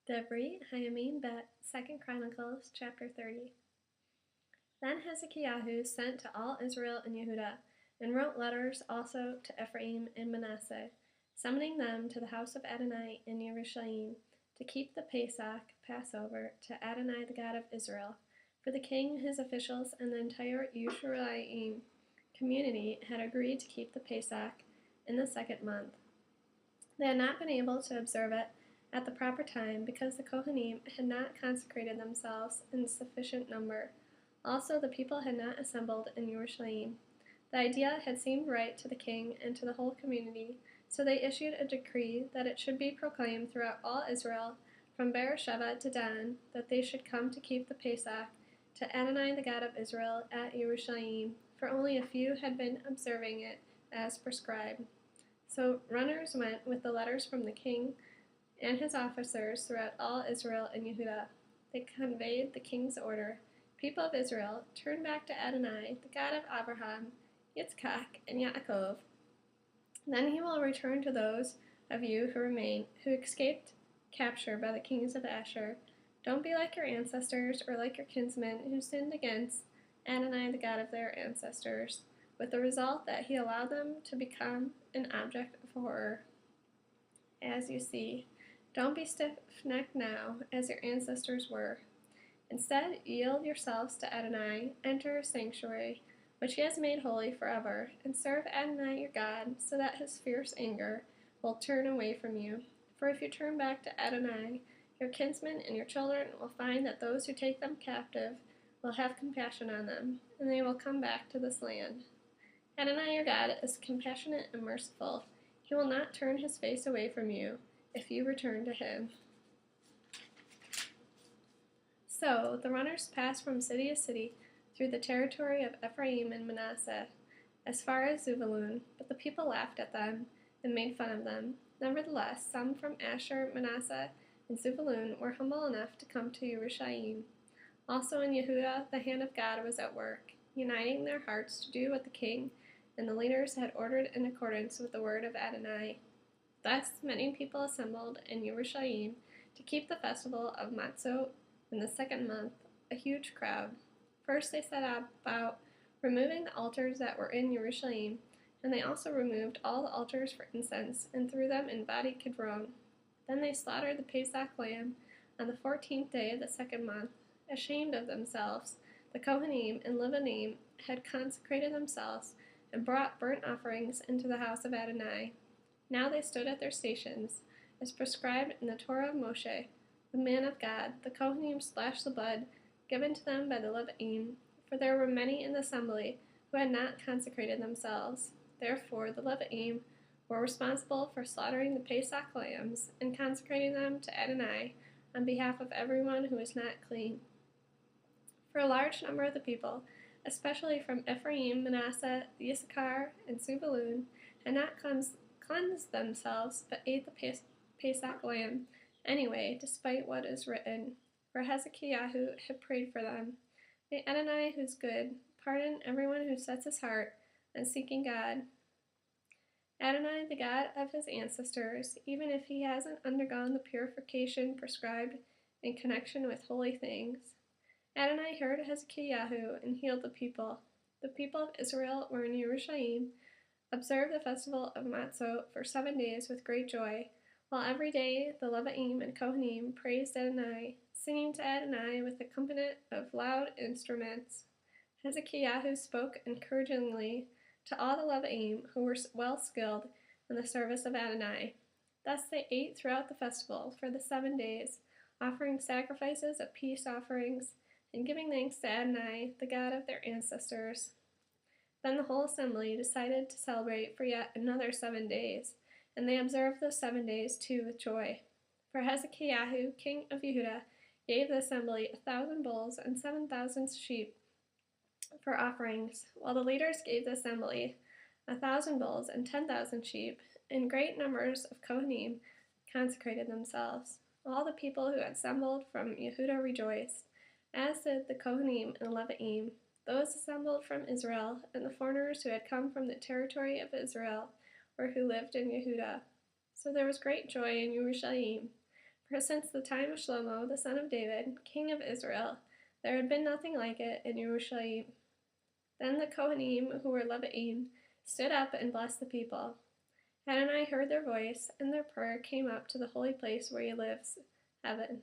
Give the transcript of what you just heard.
Divrei-hayamim bet 2 Chronicles chapter 30. Then Hezekiah sent to all Israel and Yehudah, and wrote letters also to Ephraim and Manasseh, summoning them to the house of Adonai in Yerushalayim, to keep the Pesach Passover to Adonai the God of Israel. For the king, his officials, and the entire Yerushalayim community had agreed to keep the Pesach in the 2nd month. They had not been able to observe it at the proper time because the Kohanim had not consecrated themselves in sufficient number. Also, the people had not assembled in Yerushalayim. The idea had seemed right to the king and to the whole community, so they issued a decree that it should be proclaimed throughout all Israel, from Beersheba to Dan, that they should come to keep the Pesach to Adonai the God of Israel at Yerushalayim, for only a few had been observing it as prescribed. So runners went with the letters from the king and his officers throughout all Israel and Yehudah. They conveyed the king's order. People of Israel, turn back to Adonai, the God of Abraham, Yitzchak, and Yaakov. Then he will return to those of you who remain, who escaped capture by the kings of Asher. Don't be like your ancestors or like your kinsmen who sinned against Adonai, the God of their ancestors, with the result that he allowed them to become an object of horror. As you see, don't be stiff-necked now, as your ancestors were. Instead, yield yourselves to Adonai, enter his sanctuary, which he has made holy forever, and serve Adonai your God, so that his fierce anger will turn away from you. For if you turn back to Adonai, your kinsmen and your children will find that those who take them captive will have compassion on them, and they will come back to this land. Adonai your God is compassionate and merciful. He will not turn his face away from you if you return to him. So the runners passed from city to city through the territory of Ephraim and Manasseh, as far as Zebulun, but the people laughed at them and made fun of them. Nevertheless, some from Asher, Manasseh, and Zebulun were humble enough to come to Yerushalayim. Also in Yehudah, the hand of God was at work, uniting their hearts to do what the king and the leaders had ordered in accordance with the word of Adonai. Thus many people assembled in Yerushalayim to keep the festival of Matzot in the 2nd month, a huge crowd. First they set about removing the altars that were in Yerushalayim, and they also removed all the altars for incense and threw them in Vadi Kidron. Then they slaughtered the Pesach lamb on the 14th day of the 2nd month. Ashamed of themselves, the Kohanim and Levinim had consecrated themselves and brought burnt offerings into the house of Adonai. Now they stood at their stations, as prescribed in the Torah of Moshe, the man of God. The Kohanim splashed the blood given to them by the Leviim, for there were many in the assembly who had not consecrated themselves. Therefore the Leviim were responsible for slaughtering the Pesach lambs and consecrating them to Adonai on behalf of everyone who was not clean. For a large number of the people, especially from Ephraim, Manasseh, Issachar, and Zebulun, had not cleansed themselves, but ate the Pesach lamb anyway, despite what is written. For Hezekiah had prayed for them. May Adonai, who's good, pardon everyone who sets his heart on seeking God. Adonai, the God of his ancestors, even if he hasn't undergone the purification prescribed in connection with holy things. Adonai heard Hezekiah and healed the people. The people of Israel were in Yerushalayim, observed the festival of Matzot for 7 days with great joy, while every day the Leviim and Kohanim praised Adonai, singing to Adonai with accompaniment of loud instruments. Hezekiah spoke encouragingly to all the Leviim who were well skilled in the service of Adonai. Thus they ate throughout the festival for the 7 days, offering sacrifices of peace offerings and giving thanks to Adonai, the God of their ancestors. Then the whole assembly decided to celebrate for yet another 7 days, and they observed those 7 days too with joy. For Hezekiah, king of Yehudah, gave the assembly 1,000 bulls and 7,000 sheep for offerings, while the leaders gave the assembly 1,000 bulls and 10,000 sheep, and great numbers of Kohanim consecrated themselves. All the people who had assembled from Yehudah rejoiced, as did the Kohanim and Leviim, those assembled from Israel, and the foreigners who had come from the territory of Israel, or who lived in Yehudah. So there was great joy in Yerushalayim, For since the time of Shlomo, the son of David, king of Israel, there had been nothing like it in Jerusalem. Then the Kohanim, who were Levi'im, stood up and blessed the people. Adonai heard their voice, and their prayer came up to the holy place where he lives, heaven.